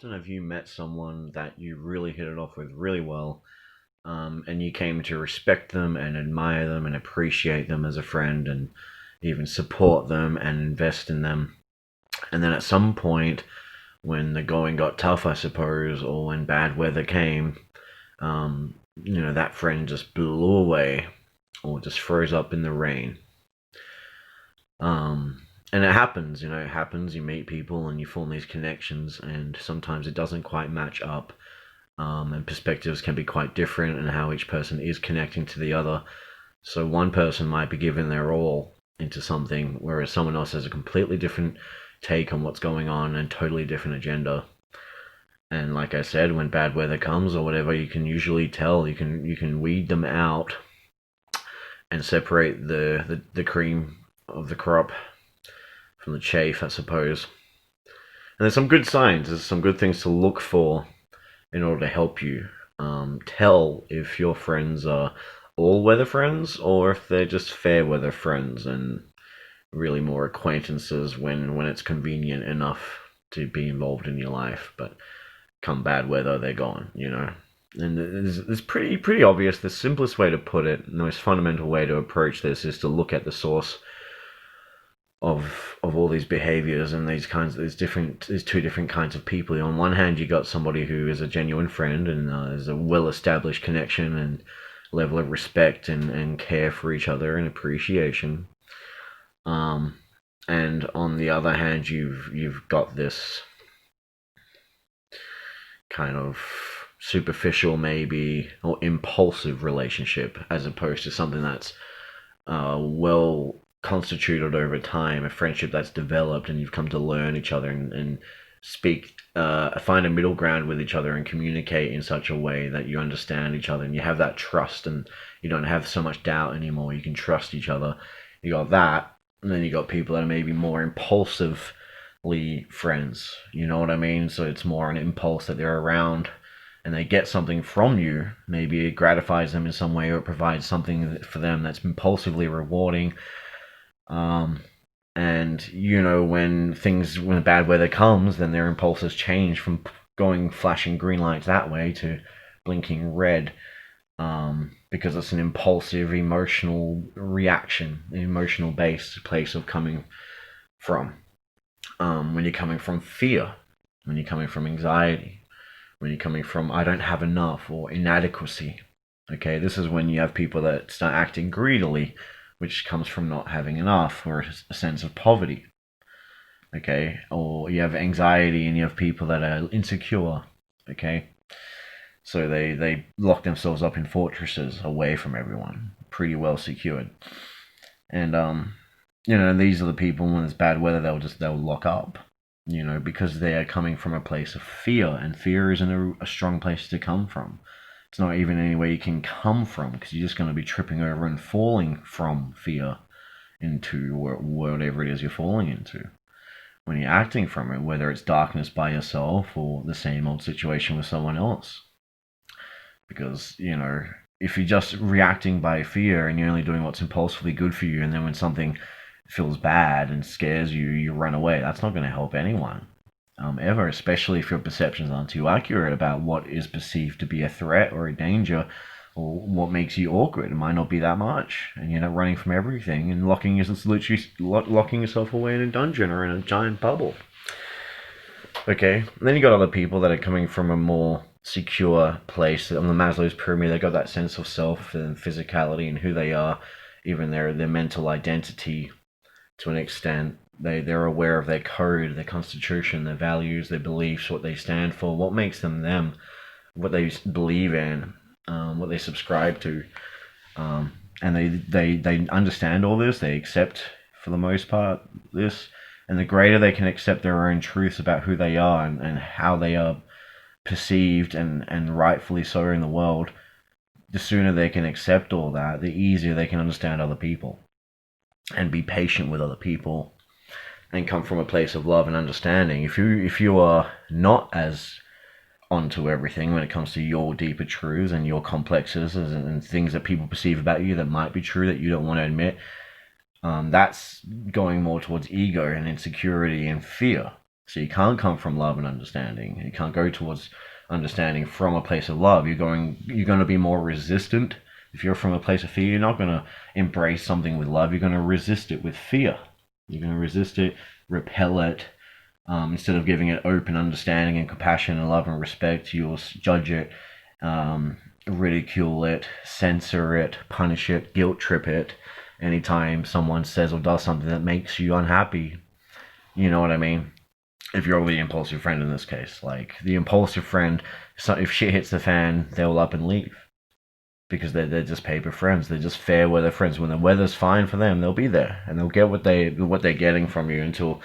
don't know if you met someone that you really hit it off with really well, and you came to respect them and admire them and appreciate them as a friend and even support them and invest in them. And then at some point, when the going got tough, I suppose, or when bad weather came, that friend just blew away or just froze up in the rain. And it happens, it happens. You meet people and you form these connections, and sometimes it doesn't quite match up. And perspectives can be quite different in how each person is connecting to the other. So one person might be giving their all into something, whereas someone else has a completely different take on what's going on and totally different agenda. And like I said, when bad weather comes or whatever, you can usually tell. You can weed them out and separate the cream of the crop from the chaff, I suppose. And there's some good signs. There's some good things to look for in order to help you tell if your friends are all weather friends or if they're just fair weather friends and really more acquaintances when it's convenient enough to be involved in your life. But come bad weather, they're gone. And it's pretty obvious. The simplest way to put it, the most fundamental way to approach this, is to look at the source of all these behaviors and these two different kinds of people. On one hand, you got somebody who is a genuine friend and there's a well established connection and level of respect and care for each other and appreciation. And on the other hand, you've got this kind of superficial, maybe, or impulsive relationship, as opposed to something that's well constituted over time, a friendship that's developed, and you've come to learn each other and speak, find a middle ground with each other and communicate in such a way that you understand each other and you have that trust and you don't have so much doubt anymore. You can trust each other. You got that, and then you got people that are maybe more impulsively friends. You know what I mean? So it's more an impulse that they're around and they get something from you. Maybe it gratifies them in some way or it provides something for them that's impulsively rewarding. And when bad weather comes, then their impulses change from going flashing green lights that way to blinking red, because it's an impulsive emotional reaction, an emotional based place of coming from. When you're coming from fear, when you're coming from anxiety, when you're coming from I don't have enough or inadequacy. Okay, this is when you have people that start acting greedily, which comes from not having enough or a sense of poverty. Okay, or you have anxiety and you have people that are insecure. Okay, so they lock themselves up in fortresses away from everyone, pretty well secured. And these are the people when it's bad weather they'll lock up. Because they are coming from a place of fear, and fear isn't a strong place to come from. It's not even anywhere you can come from because you're just going to be tripping over and falling from fear into whatever it is you're falling into. When you're acting from it, whether it's darkness by yourself or the same old situation with someone else. Because, if you're just reacting by fear and you're only doing what's impulsively good for you, and then when something feels bad and scares you, you run away, that's not going to help anyone. Ever, especially if your perceptions aren't too accurate about what is perceived to be a threat or a danger or what makes you awkward. It might not be that much, and you're not running from everything and locking yourself away in a dungeon or in a giant bubble. Okay, and then you got other people that are coming from a more secure place on the Maslow's pyramid. They got that sense of self and physicality and who they are, even their mental identity to an extent. They're aware of their code, their constitution, their values, their beliefs, what they stand for, what makes them, what they believe in, what they subscribe to, and they understand all this. They accept, for the most part, this, and the greater they can accept their own truths about who they are and how they are perceived and rightfully so in the world, the sooner they can accept all that, the easier they can understand other people and be patient with other people and come from a place of love and understanding. If you are not as onto everything when it comes to your deeper truths and your complexes and things that people perceive about you that might be true that you don't want to admit, that's going more towards ego and insecurity and fear. So you can't come from love and understanding. You can't go towards understanding from a place of love. You're going to be more resistant. If you're from a place of fear, you're not going to embrace something with love. You're going to resist it with fear. You're going to resist it, repel it. Instead of giving it open understanding and compassion and love and respect, you'll judge it, ridicule it, censor it, punish it, guilt trip it anytime someone says or does something that makes you unhappy. You know what I mean? If you're the impulsive friend in this case. Like, the impulsive friend, if shit hits the fan, they'll up and leave. Because they're just paper friends. They're just fair weather friends. When the weather's fine for them, they'll be there. And they'll get what they're getting from you until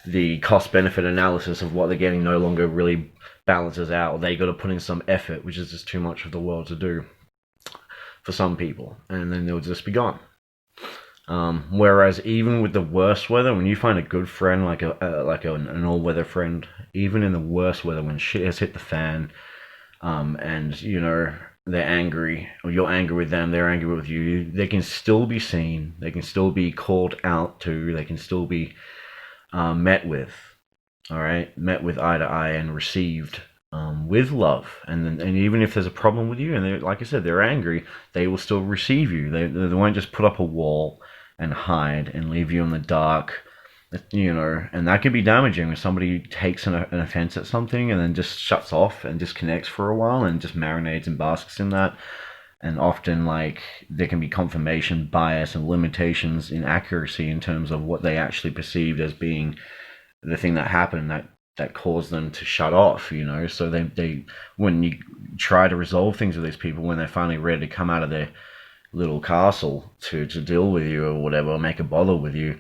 the cost-benefit analysis of what they're getting no longer really balances out. Or they got to put in some effort, which is just too much of the world to do for some people. And then they'll just be gone. Whereas even with the worst weather, when you find a good friend, like an all-weather friend, even in the worst weather, when shit has hit the fan, and you know they're angry, or you're angry with them, they're angry with you, they can still be seen, they can still be called out to, they can still be met with, all right, met with eye to eye and received with love, and even if there's a problem with you, and like I said, they're angry, they will still receive you. They won't just put up a wall and hide and leave you in the dark, you know, and that can be damaging when somebody takes an offense at something and then just shuts off and disconnects for a while and just marinates and basks in that. And often, like, there can be confirmation bias and limitations in accuracy in terms of what they actually perceived as being the thing that happened that caused them to shut off, you know. So they when you try to resolve things with these people, when they're finally ready to come out of their little castle to deal with you or whatever, or make a bother with you,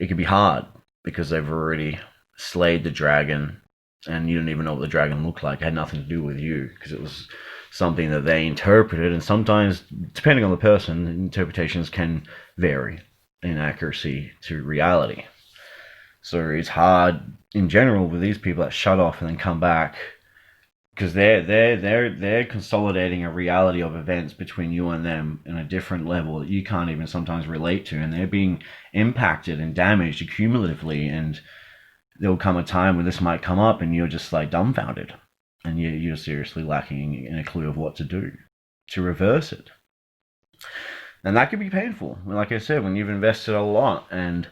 it can be hard because they've already slayed the dragon and you didn't even know what the dragon looked like. It had nothing to do with you because it was something that they interpreted, and sometimes, depending on the person, interpretations can vary in accuracy to reality. So it's hard in general with these people that shut off and then come back, because they're consolidating a reality of events between you and them in a different level that you can't even sometimes relate to, and they're being impacted and damaged cumulatively, and there'll come a time when this might come up and you're just like dumbfounded, and you're seriously lacking in a clue of what to do to reverse it. And that can be painful, like I said, when you've invested a lot, and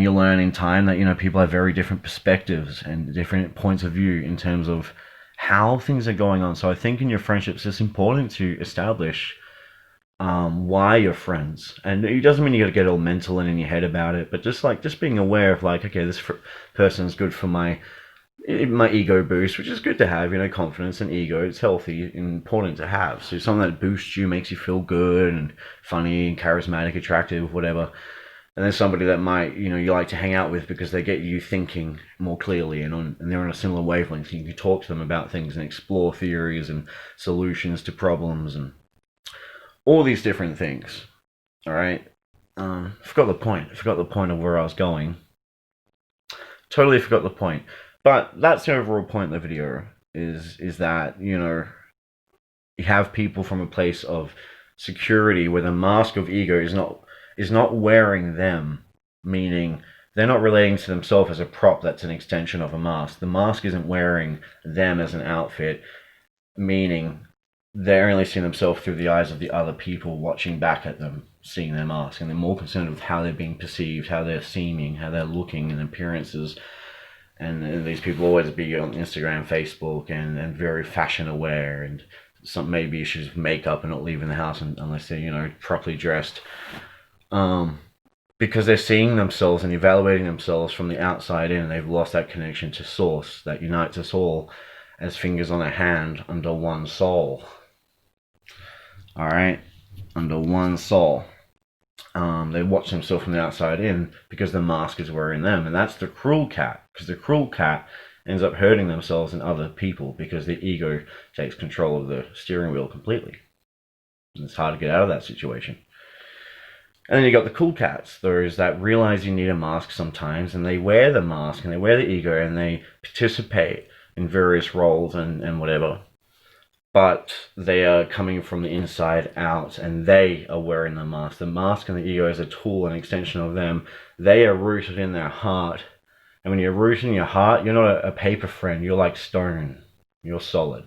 you learn in time that, you know, people have very different perspectives and different points of view in terms of how things are going on. So I think in your friendships, it's important to establish why you're friends. And it doesn't mean you got to get all mental and in your head about it, but just being aware of, like, okay, this person's good for my ego boost, which is good to have, you know, confidence and ego. It's healthy and important to have. So something that boosts you, makes you feel good and funny and charismatic, attractive, whatever. And then somebody that might, you know, you like to hang out with because they get you thinking more clearly and they're on a similar wavelength. You can talk to them about things and explore theories and solutions to problems and all these different things. All right. Forgot the point. I forgot the point of where I was going. Totally forgot the point. But that's the overall point of the video, is that, you know, you have people from a place of security where the mask of ego is not wearing them, meaning they're not relating to themselves as a prop that's an extension of a mask. The mask isn't wearing them as an outfit, meaning they're only seeing themselves through the eyes of the other people watching back at them, seeing their mask, and they're more concerned with how they're being perceived, how they're seeming, how they're looking, and appearances. And these people always be on Instagram, Facebook, and very fashion aware, and some maybe issues with makeup and not leaving the house unless they're, you know, properly dressed. Because they're seeing themselves and evaluating themselves from the outside in, and they've lost that connection to source that unites us all as fingers on a hand under one soul. All right, under one soul. They watch themselves from the outside in because the mask is wearing them, and that's the cruel cat, because the cruel cat ends up hurting themselves and other people because the ego takes control of the steering wheel completely. And it's hard to get out of that situation. And then you got the cool cats, those that realize you need a mask sometimes, and they wear the mask, and they wear the ego, and they participate in various roles and whatever. But they are coming from the inside out, and they are wearing the mask. The mask and the ego is a tool, an extension of them. They are rooted in their heart, And when you're rooted in your heart, you're not a paper friend. You're like stone. You're solid.